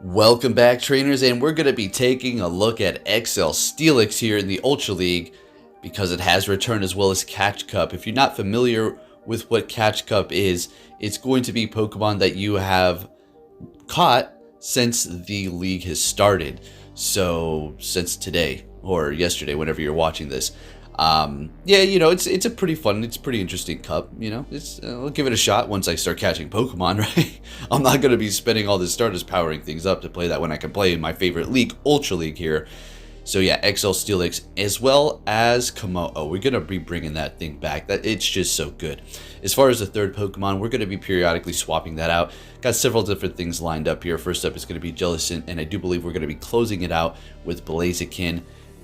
Welcome back, trainers, and we're going to be taking a look at XL Steelix here in the Ultra League because it has returned, as well as Catch Cup. If you're not familiar with what Catch Cup is, it's going to be Pokemon that you have caught since the league has started. So since today or yesterday, whenever you're watching this. Yeah, it's a pretty fun, it's a pretty interesting cup. I'll give it a shot once I start catching Pokemon, right? I'm not going to be spending all this starters powering things up to play that when I can play in my favorite league, Ultra League here. So yeah, XL Steelix as well as Kommo-o. We're going to be bringing that thing back. It's just so good. As far as the third Pokemon, we're going to be periodically swapping that out. Got several different things lined up here. First up is going to be Jellicent, and I do believe we're going to be closing it out with Blaziken.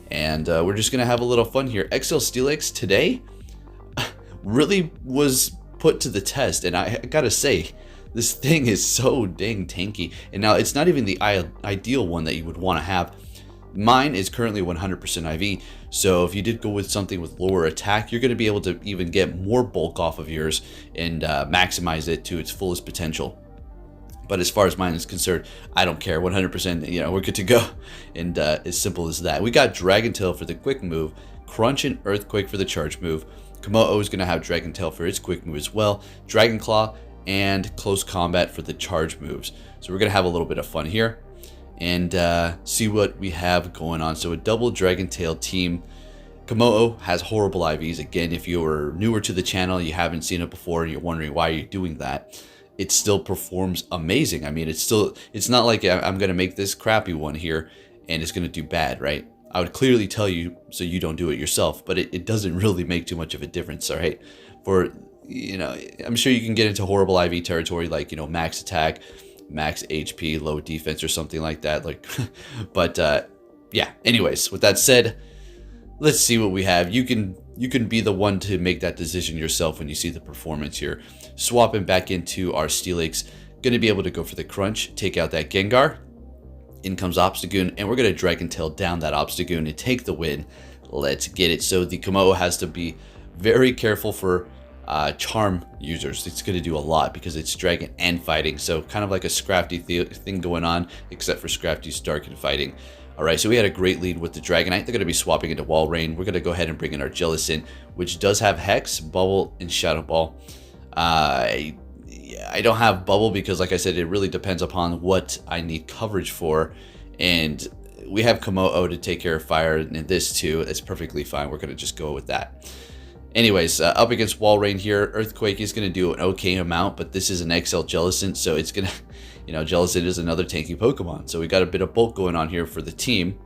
And we're just going to have a little fun here. XL Steelix today really was put to the test. And I gotta say, this thing is so dang tanky. And now it's not even the ideal one that you would want to have. Mine is currently 100% IV. So if you did go with something with lower attack, you're going to be able to even get more bulk off of yours and maximize it to its fullest potential. But as far as mine is concerned, I don't care. 100%, we're good to go. And as simple as that. We got Dragon Tail for the quick move, Crunch and Earthquake for the charge move. Kommo-o is going to have Dragon Tail for its quick move as well, Dragon Claw, and Close Combat for the charge moves. So we're going to have a little bit of fun here and see what we have going on. So a double Dragon Tail team. Kommo-o has horrible IVs. Again, if you're newer to the channel, you haven't seen it before, and you're wondering why you're doing that, it still performs amazing. I mean, it's not like I'm going to make this crappy one here and it's going to do bad, right? I would clearly tell you so you don't do it yourself, but it doesn't really make too much of a difference, all right? I'm sure you can get into horrible IV territory like, max attack, max HP, low defense or something like that. But yeah, anyways, with that said, let's see what we have. You can be the one to make that decision yourself when you see the performance here. Swapping back into our Steelix, going to be able to go for the Crunch, take out that Gengar. In comes Obstagoon, and we're going to Dragon Tail down that Obstagoon and take the win. Let's get it. So the Kommo-o has to be very careful for Charm users. It's going to do a lot because it's Dragon and Fighting. So kind of like a Scrafty thing going on, except for Scrafty's Dark and Fighting. Alright, so we had a great lead with the Dragonite. They're going to be swapping into Wall Rain. We're going to go ahead and bring in our Jellicent, which does have Hex, Bubble, and Shadow Ball. I don't have Bubble because, like I said, it really depends upon what I need coverage for. And we have Kommo-o to take care of Fire, and this too. That's perfectly fine. We're going to just go with that. Anyways, up against Wall Rain here, Earthquake is going to do an okay amount, but this is an XL Jellicent, so it's going to... Jellicent is another tanky Pokemon. So we got a bit of bulk going on here for the team.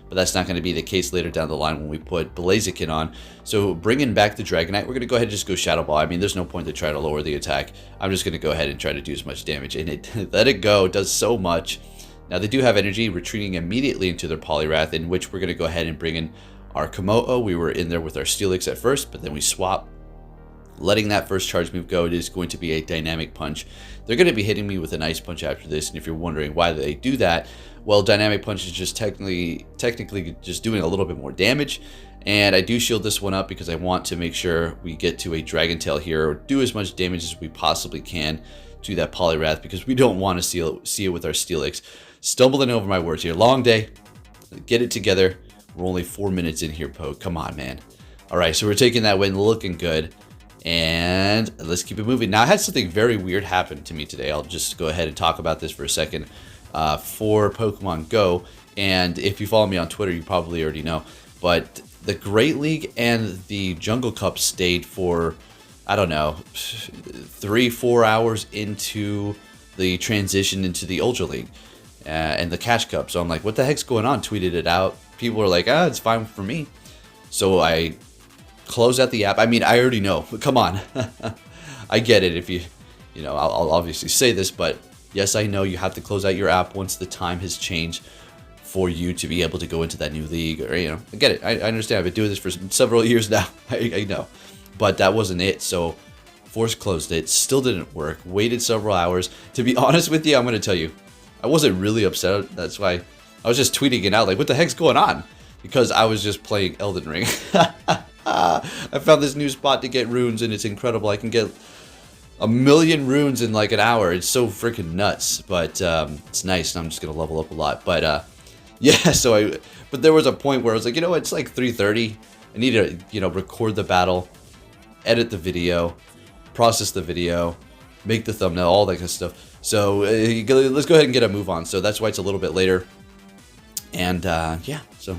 But that's not going to be the case later down the line when we put Blaziken on. So bringing back the Dragonite, we're going to go ahead and just go Shadow Ball. I mean, there's no point to try to lower the attack. I'm just going to go ahead and try to do as much damage. And it let it go. It does so much. Now, they do have energy, retreating immediately into their Poliwrath, in which we're going to go ahead and bring in our Kommo-o. We were in there with our Steelix at first, but then we swap. Letting that first charge move go, it is going to be a Dynamic Punch. They're going to be hitting me with an Ice Punch after this, and if you're wondering why they do that, well, Dynamic Punch is just technically just doing a little bit more damage, and I do shield this one up because I want to make sure we get to a Dragon Tail here, or do as much damage as we possibly can to that Poliwrath, because we don't want to see it with our Steelix. Stumbling over my words here. Long day. Get it together. We're only 4 minutes in here, Poke. Come on, man. Alright, so we're taking that win, looking good. And let's keep it moving. Now, I had something very weird happen to me today. I'll just go ahead and talk about this for a second. For Pokemon Go, and if you follow me on Twitter, you probably already know, but the Great League and the Jungle Cup stayed for, I don't know, 3-4 hours into the transition into the Ultra League and the Catch Cup. So I'm like, what the heck's going on? Tweeted it out. People were like, it's fine for me. So I close out the app. I mean, I already know. Come on. I get it if I'll obviously say this, but yes, I know you have to close out your app once the time has changed for you to be able to go into that new league. Or, I get it. I understand. I've been doing this for several years now. I know. But that wasn't it. So force closed it. Still didn't work. Waited several hours. To be honest with you, I'm going to tell you, I wasn't really upset. That's why I was just tweeting it out like, what the heck's going on? Because I was just playing Elden Ring. I found this new spot to get runes, and it's incredible. I can get a million runes in like an hour. It's so freaking nuts, but it's nice. And I'm just gonna level up a lot. But yeah, but there was a point where I was like, you know, it's like 3:30. I need to, you know, record the battle, edit the video, process the video, make the thumbnail, all that kind of stuff. So let's go ahead and get a move on. So that's why it's a little bit later. And yeah, so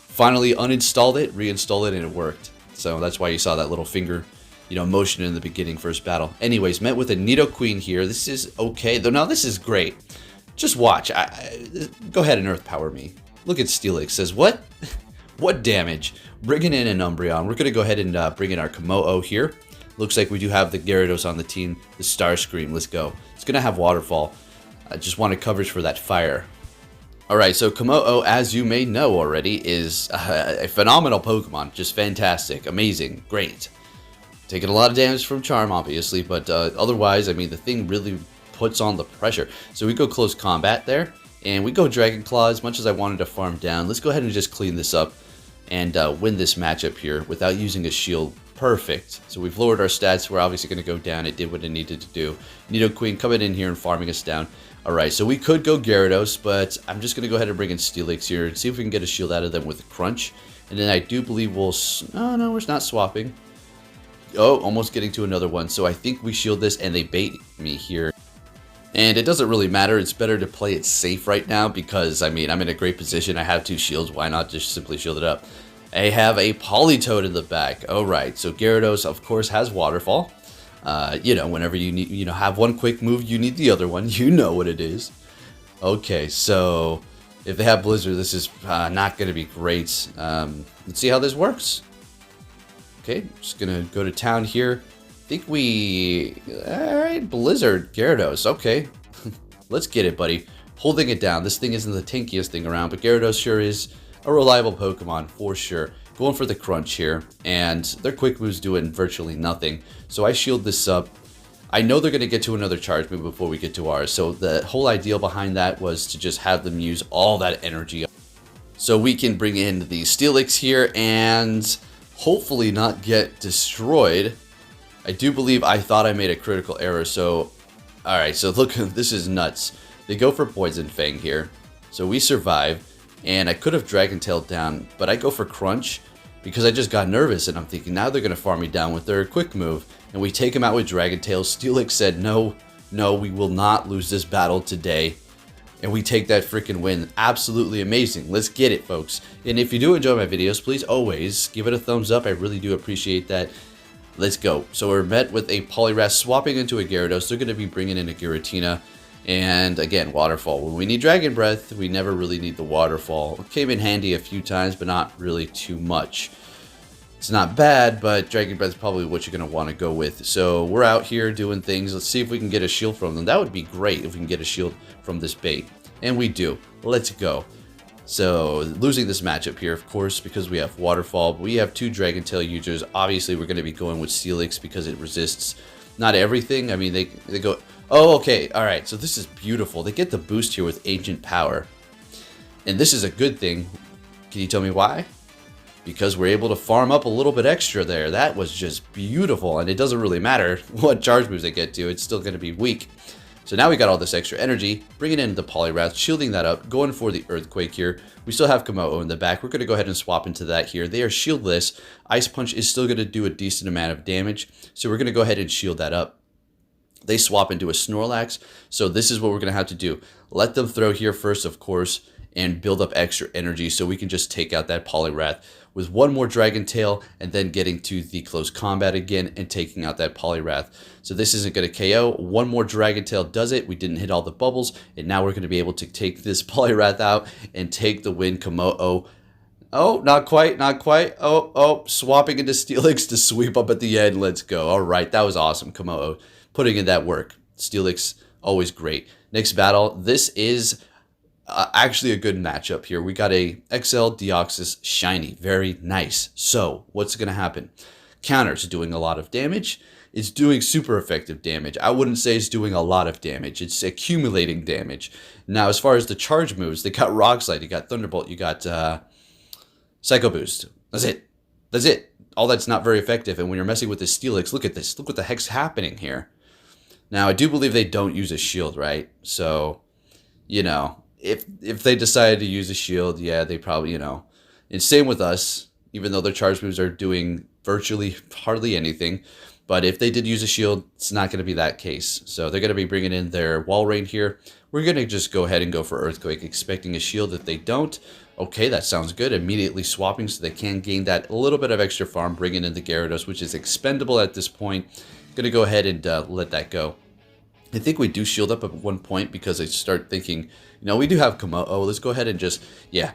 finally uninstalled it, reinstalled it, and it worked. So that's why you saw that little finger, you know, motion in the beginning, first battle. Anyways, met with a Nidoqueen here. This is okay, though. Now this is great. Just watch. Go ahead and Earth Power me. Look at Steelix. Says what? What damage? Bringing in an Umbreon. We're gonna go ahead and bring in our Kommo-o here. Looks like we do have the Gyarados on the team. The Starscream. Let's go. It's gonna have Waterfall. I just wanted coverage for that fire. Alright, so Kommo-o, as you may know already, is a phenomenal Pokemon. Just fantastic, amazing, great. Taking a lot of damage from Charm, obviously, but otherwise, I mean, the thing really puts on the pressure. So we go close combat there, and we go Dragon Claw. As much as I wanted to farm down, let's go ahead and just clean this up and win this matchup here without using a shield. Perfect. So we've lowered our stats. We're obviously going to go down. It did what it needed to do. Nidoqueen coming in here and farming us down. Alright, so we could go Gyarados, but I'm just going to go ahead and bring in Steelix here and see if we can get a shield out of them with a Crunch. And then I do believe we'll... Oh, no, we're not swapping. Oh, almost getting to another one. So I think we shield this and they bait me here. And it doesn't really matter. It's better to play it safe right now because, I mean, I'm in a great position. I have 2 shields. Why not just simply shield it up? I have a Politoed in the back. Alright, so Gyarados, of course, has Waterfall. You know, whenever you need, you know, have one quick move, you need the other one. You know what it is. Okay, so if they have Blizzard, this is not going to be great. Let's see how this works. Okay, just going to go to town here. I think we... Alright, Blizzard, Gyarados. Okay, let's get it, buddy. Holding it down. This thing isn't the tankiest thing around, but Gyarados sure is a reliable Pokemon for sure. Going for the Crunch here, and their quick move's doing virtually nothing. So I shield this up. I know they're going to get to another charge move before we get to ours. So the whole idea behind that was to just have them use all that energy. So we can bring in the Steelix here and hopefully not get destroyed. I do believe I thought I made a critical error. So, alright, so look, this is nuts. They go for Poison Fang here. So we survive. And I could have Dragon Tailed down, but I go for Crunch because I just got nervous and I'm thinking now they're going to farm me down with their quick move. And we take him out with Dragon Tail. Steelix said, no, we will not lose this battle today. And we take that freaking win. Absolutely amazing. Let's get it, folks. And if you do enjoy my videos, please always give it a thumbs up. I really do appreciate that. Let's go. So we're met with a Poliwrath swapping into a Gyarados. They're going to be bringing in a Giratina. And again, Waterfall. When we need Dragon Breath, we never really need the Waterfall. It came in handy a few times, but not really too much. It's not bad, but Dragon Breath is probably what you're going to want to go with. So we're out here doing things. Let's see if we can get a shield from them. That would be great if we can get a shield from this bait. And we do. Let's go. So losing this matchup here, of course, because we have Waterfall. We have 2 Dragon Tail users. Obviously, we're going to be going with Steelix because it resists not everything. I mean, they go... Oh, okay. All right. So this is beautiful. They get the boost here with Ancient Power. And this is a good thing. Can you tell me why? Because we're able to farm up a little bit extra there. That was just beautiful. And it doesn't really matter what charge moves they get to. It's still going to be weak. So now we got all this extra energy. Bringing in the Poliwrath, shielding that up, going for the Earthquake here. We still have Kommo-o in the back. We're going to go ahead and swap into that here. They are shieldless. Ice Punch is still going to do a decent amount of damage. So we're going to go ahead and shield that up. They swap into a Snorlax, so this is what we're going to have to do. Let them throw here first, of course, and build up extra energy so we can just take out that Poliwrath with one more Dragon Tail and then getting to the close combat again and taking out that Poliwrath. So this isn't going to KO. One more Dragon Tail does it. We didn't hit all the bubbles, and now we're going to be able to take this Poliwrath out and take the win. Kommo-o. Oh, not quite, not quite. Oh, swapping into Steelix to sweep up at the end. Let's go. All right, that was awesome, Kommo-o. Putting in that work. Steelix, always great. Next battle. This is actually a good matchup here. We got a XL Deoxys Shiny. Very nice. So, what's going to happen? Counter's doing a lot of damage. It's doing super effective damage. I wouldn't say it's doing a lot of damage. It's accumulating damage. Now, as far as the charge moves, they got Rock Slide, you got Thunderbolt, you got Psycho Boost. That's it. All that's not very effective. And when you're messing with this Steelix, look at this. Look what the heck's happening here. Now, I do believe they don't use a shield, right? So, you know, if they decided to use a shield, yeah, they probably, you know. And same with us, even though their charge moves are doing virtually hardly anything. But if they did use a shield, it's not going to be that case. So they're going to be bringing in their wall rain here. We're going to just go ahead and go for Earthquake, expecting a shield. If they don't, okay, that sounds good. Immediately swapping so they can gain that little bit of extra farm, bringing in the Gyarados, which is expendable at this point. Going to go ahead and let that go. I think we do shield up at one point because I start thinking, you know, we do have Kommo-o. Let's go ahead and just, yeah,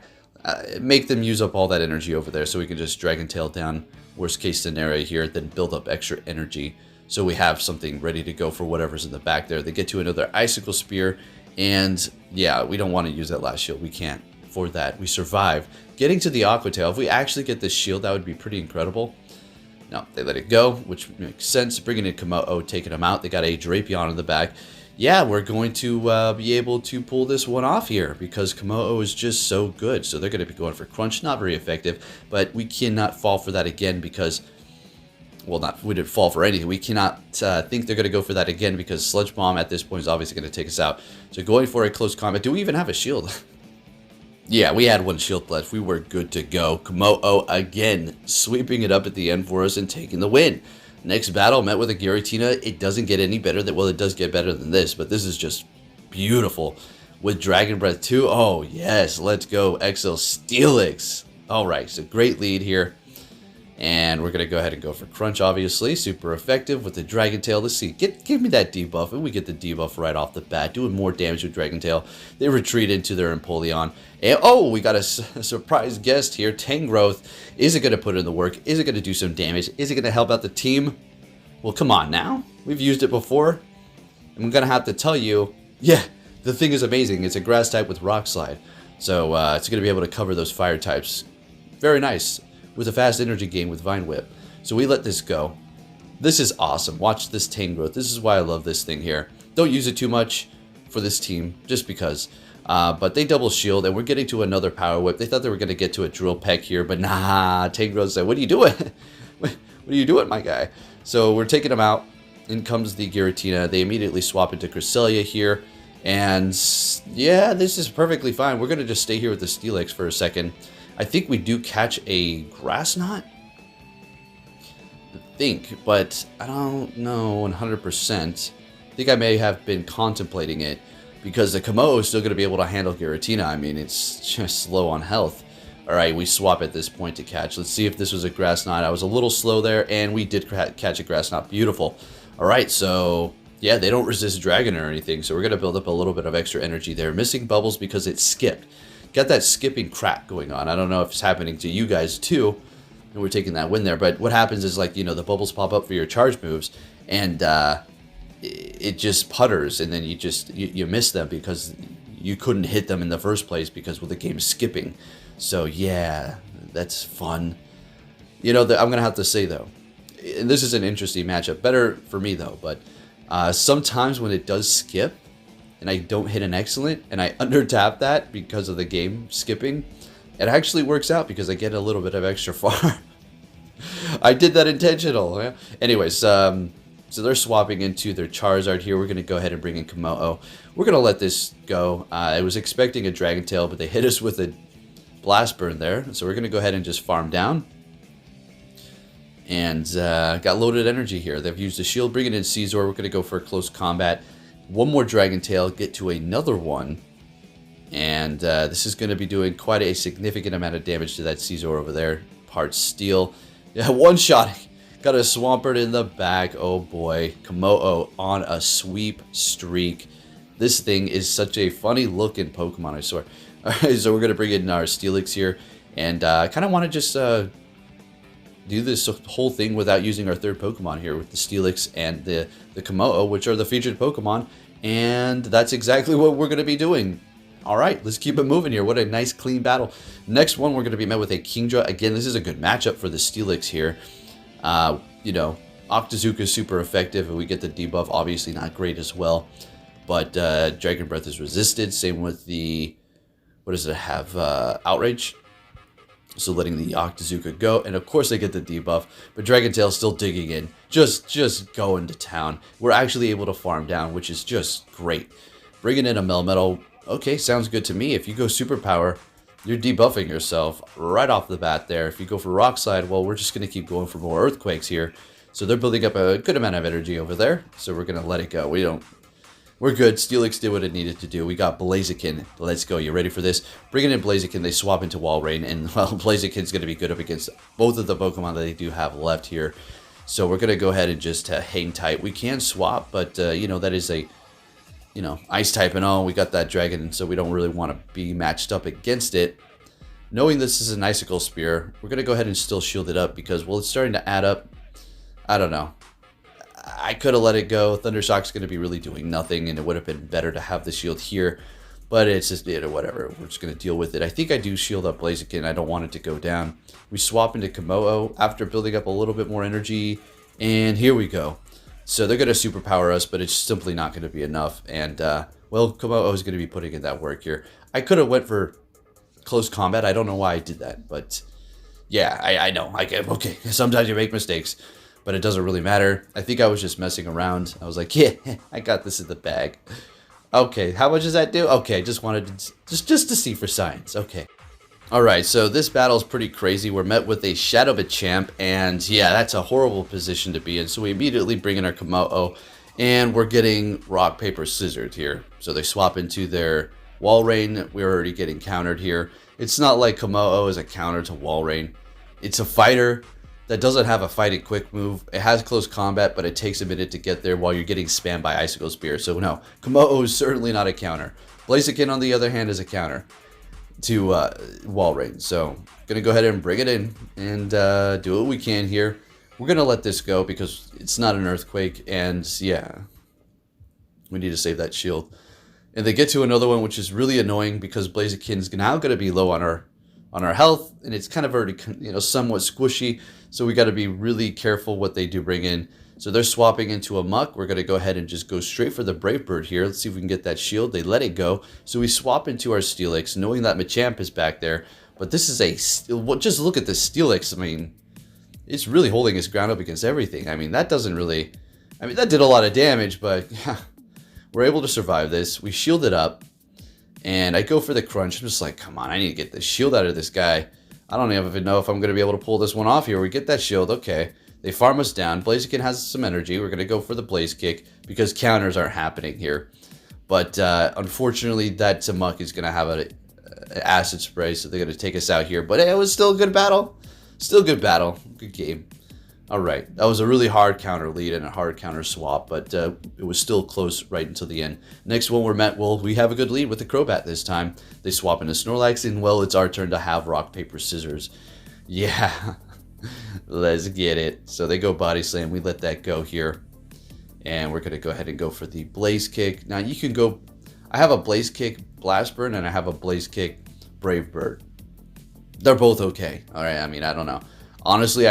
make them use up all that energy over there so we can just Dragon Tail down, worst case scenario here, then build up extra energy so we have something ready to go for whatever's in the back there. They get to another Icicle Spear, and yeah, we don't want to use that last shield. We can't afford that. We survive. Getting to the Aqua Tail, if we actually get this shield, that would be pretty incredible. No, they let it go, which makes sense. Bringing in Kommo-o, taking him out. They got a Drapion in the back. Yeah, we're going to be able to pull this one off here because Kommo-o is just so good. So they're going to be going for Crunch. Not very effective, but we cannot fall for that again because, well, we didn't fall for anything. We cannot think they're going to go for that again because Sludge Bomb at this point is obviously going to take us out. So going for a close combat. Do we even have a shield? Yeah, we had one shield left. We were good to go. Kommo-o again, sweeping it up at the end for us and taking the win. Next battle, met with a Giratina. It doesn't get any better. Well, it does get better than this, but this is just beautiful. With Dragon Breath 2, oh yes, let's go XL Steelix. All right, so great lead here. And we're going to go ahead and go for Crunch, obviously. Super effective with the Dragon Tail. Let's see. Give me that debuff. And we get the debuff right off the bat. Doing more damage with Dragon Tail. They retreat into their Empoleon. And, oh, we got a surprise guest here. Tangrowth. Is it going to put in the work? Is it going to do some damage? Is it going to help out the team? Well, come on now. We've used it before. I'm going to have to tell you, yeah, the thing is amazing. It's a grass type with Rock Slide. So it's going to be able to cover those fire types. Very nice. With a fast energy gain with Vine Whip. So we let this go. This is awesome. Watch this Tangrowth. This is why I love this thing here. Don't use it too much for this team, just because. But they double shield, and we're getting to another Power Whip. They thought they were going to get to a Drill Peck here, but nah. Tangrowth said, what are you doing? What are you doing, my guy? So we're taking him out. In comes the Giratina. They immediately swap into Cresselia here. And yeah, this is perfectly fine. We're going to just stay here with the Steelix for a second. I think we do catch a Grass Knot. I think, but I don't know 100%. I think I may have been contemplating it because the Kommo-o is still going to be able to handle Giratina. I mean, it's just low on health. All right, we swap at this point to catch. Let's see if this was a Grass Knot. I was a little slow there, and we did catch a Grass Knot. Beautiful. All right, so yeah, they don't resist Dragon or anything, so we're going to build up a little bit of extra energy there. Missing Bubbles because it skipped. Got that skipping crap going on. I don't know if it's happening to you guys too, and we're taking that win there. But what happens is, like, you know, the bubbles pop up for your charge moves, and it just putters, and then you miss them because you couldn't hit them in the first place because, well, the game's skipping. So yeah, that's fun. You know, I'm gonna have to say though, and this is an interesting matchup. Better for me though, but sometimes when it does skip, and I don't hit an excellent, and I under-tap that because of the game skipping, it actually works out because I get a little bit of extra farm. I did that intentional. Yeah? Anyways, so they're swapping into their Charizard here. We're going to go ahead and bring in Kommo-o. We're going to let this go. I was expecting a Dragon Tail, but they hit us with a Blast Burn there. So we're going to go ahead and just farm down. And got loaded energy here. They've used a shield, bringing in Caesar. We're going to go for a close combat. One more Dragon Tail, get to another one. And this is going to be doing quite a significant amount of damage to that Caesar over there. Part Steel. Yeah, one shot. Got a Swampert in the back. Oh boy. Kommo-o on a sweep streak. This thing is such a funny looking Pokemon, I swear. Alright, so we're going to bring in our Steelix here. And I kind of want to just do this whole thing without using our third Pokemon here with the Steelix and the Kommo-o, which are the featured Pokemon. And that's exactly what we're going to be doing. All right, let's keep it moving here. What a nice, clean battle. Next one, we're going to be met with a Kingdra. Again, this is a good matchup for the Steelix here. You know, Octazooka is super effective, and we get the debuff. Obviously not great as well. But Dragon Breath is resisted. Same with the, what does it have? Outrage. So letting the Octazooka go, and of course they get the debuff, but Dragon Tail's still digging in, just going to town. We're actually able to farm down, which is just great. Bringing in a Melmetal, okay, sounds good to me. If you go Superpower, you're debuffing yourself right off the bat there. If you go for Rock Slide, well, we're just going to keep going for more Earthquakes here. So they're building up a good amount of energy over there, so we're going to let it go. We're good. Steelix did what it needed to do. We got Blaziken. Let's go. You ready for this? Bringing in Blaziken, they swap into Walrein, and, well, Blaziken's going to be good up against both of the Pokemon that they do have left here. So we're going to go ahead and just hang tight. We can swap, but, you know, that is a, you know, Ice type and all. We got that Dragon, so we don't really want to be matched up against it. Knowing this is an Icicle Spear, we're going to go ahead and still shield it up because, well, it's starting to add up. I don't know. I could have let it go. Thundershock's going to be really doing nothing, and it would have been better to have the shield here. But it's just, you know, whatever. We're just going to deal with it. I think I do shield up Blaziken. I don't want it to go down. We swap into Kommo-o after building up a little bit more energy. And here we go. So they're going to superpower us, but it's simply not going to be enough. And, well, Kommo-o is going to be putting in that work here. I could have went for close combat. I don't know why I did that. But, yeah, I know. Okay, sometimes you make mistakes. But it doesn't really matter. I think I was just messing around. I was like, yeah, I got this in the bag. Okay, how much does that do? Okay, just wanted to, just to see for science. Okay. Alright, so this battle is pretty crazy. We're met with a Shadow Machamp, and yeah, that's a horrible position to be in. So we immediately bring in our Kommo-o, and we're getting rock, paper, scissors here. So they swap into their Walrein. We're already getting countered here. It's not like Kommo-o is a counter to Walrein. It's a fighter that doesn't have a fighting quick move. It has close combat, but it takes a minute to get there while you're getting spammed by Icicle Spear. So no, Kommo-o is certainly not a counter. Blaziken, on the other hand, is a counter to Walrein. So gonna go ahead and bring it in and do what we can here. We're gonna let this go because it's not an Earthquake, and yeah, we need to save that shield. And they get to another one, which is really annoying because Blaziken's now gonna be low on our health, and it's kind of already, you know, somewhat squishy, so we got to be really careful what they do bring in. So they're swapping into a Muck. We're going to go ahead and just go straight for the Brave Bird here. Let's see if we can get that shield. They let it go, so we swap into our Steelix, knowing that Machamp is back there. But this is a, just look at this Steelix. I mean, it's really holding its ground up against everything. I mean, that doesn't really, I mean, that did a lot of damage, but yeah, we're able to survive this. We shield it up. And I go for the crunch. I'm just like, come on, I need to get the shield out of this guy. I don't even know if I'm going to be able to pull this one off here. We get that shield. Okay. They farm us down. Blaziken has some energy. We're going to go for the Blaze Kick because counters aren't happening here. But unfortunately, that Muck is going to have an acid spray, so they're going to take us out here. But it was still a good battle. Still a good battle. Good game. All right, that was a really hard counter lead and a hard counter swap, but it was still close right until the end. Next one we're met, well, we have a good lead with the Crobat this time. They swap into Snorlax, and well, it's our turn to have rock, paper, scissors. Yeah, let's get it. So they go Body Slam, we let that go here. And we're gonna go ahead and go for the Blaze Kick. Now you can go, I have a Blaze Kick Blast Burn, and I have a Blaze Kick Brave Bird. They're both okay, all right, I mean, I don't know. Honestly,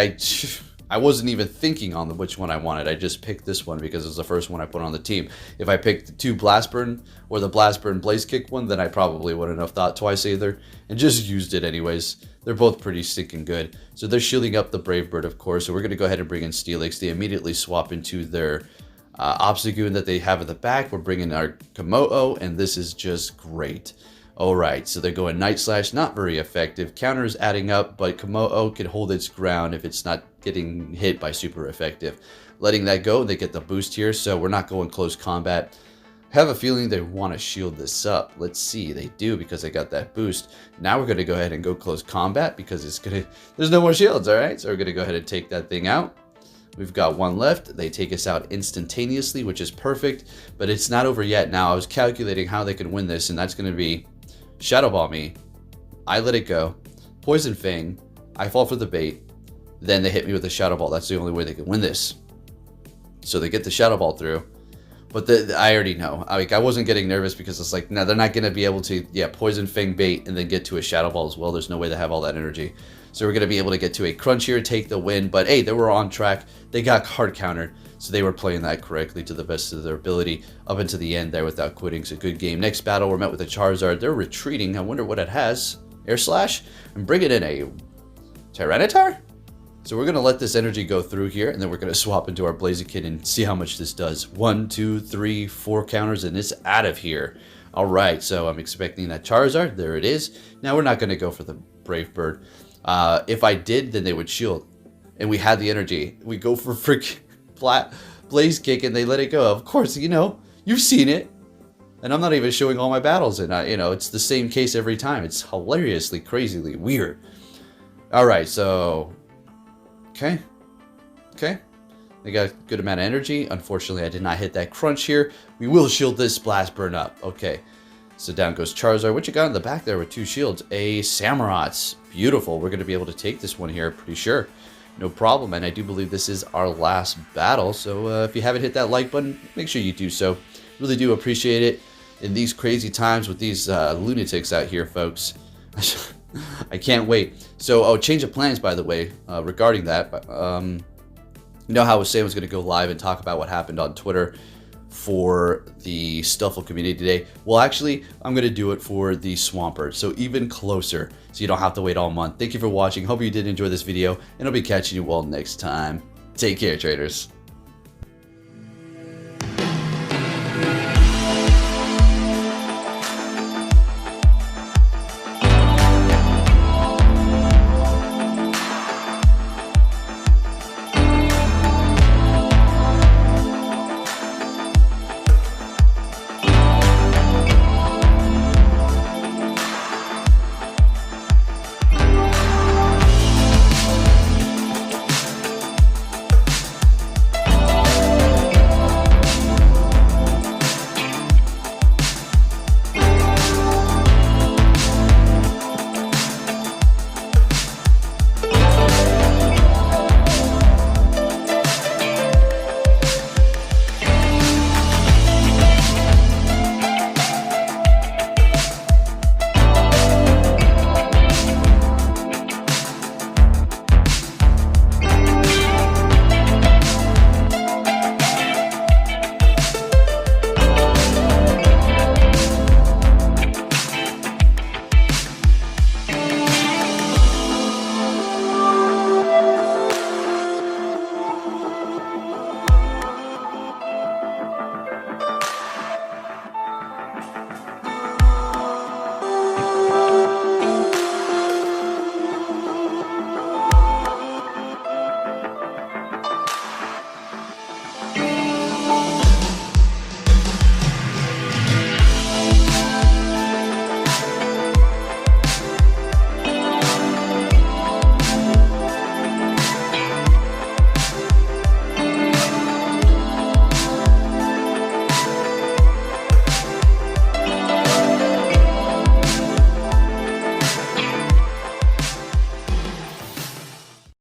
I wasn't even thinking on which one I wanted. I just picked this one because it was the first one I put on the team. If I picked the 2 Blast Burn or the Blast Burn Blaze Kick one, then I probably wouldn't have thought twice either and just used it anyways. They're both pretty stinking good. So they're shielding up the Brave Bird, of course. So we're going to go ahead and bring in Steelix. They immediately swap into their Obstagoon that they have at the back. We're bringing our Kommo-o, and this is just great. Alright, so they're going Night Slash, not very effective. Counter is adding up, but Kommo-o can hold its ground if it's not getting hit by super effective. Letting that go, they get the boost here, so we're not going close combat. I have a feeling they want to shield this up. Let's see, they do because they got that boost. Now we're going to go ahead and go close combat because it's gonna, there's no more shields, alright? So we're going to go ahead and take that thing out. We've got one left. They take us out instantaneously, which is perfect, but it's not over yet. Now, I was calculating how they could win this, and that's going to be Shadow Ball me, I let it go, Poison Fang, I fall for the bait, then they hit me with a Shadow Ball. That's the only way they can win this. So they get the Shadow Ball through, but I already know. I wasn't getting nervous because it's like, no, they're not going to be able to, yeah, Poison Fang bait and then get to a Shadow Ball as well. There's no way they have all that energy. So we're going to be able to get to a crunch here, take the win, but hey, they were on track. They got hard countered. So they were playing that correctly to the best of their ability up into the end there without quitting. So good game. Next battle, we're met with a Charizard. They're retreating. I wonder what it has. Air Slash? And bringing in a Tyranitar? So we're going to let this energy go through here, and then we're going to swap into our Blaziken and see how much this does. 1, 2, 3, 4 counters, and it's out of here. All right, so I'm expecting that Charizard. There it is. Now we're not going to go for the Brave Bird. If I did, then they would shield. And we had the energy. We go for freaking Blaze Kick, and they let it go. Of course, you know, you've seen it. And I'm not even showing all my battles, and you know, it's the same case every time. It's hilariously, crazily weird. All right, so... Okay. They got a good amount of energy. Unfortunately, I did not hit that crunch here. We will shield this Blast Burn up. Okay. So down goes Charizard. What you got in the back there with 2 shields? A Samurott. Beautiful. We're going to be able to take this one here, pretty sure. No problem. And I do believe this is our last battle. So if you haven't hit that like button, make sure you do so. Really do appreciate it in these crazy times with these lunatics out here, folks. I can't wait. So, change of plans, by the way, regarding that. You know how I was saying I was going to go live and talk about what happened on Twitter for the Stuffle community today? Well, actually, I'm going to do it for the Swampert, so even closer, so you don't have to wait all month. Thank you for watching. Hope you did enjoy this video, and I'll be catching you all next time. Take care, traders.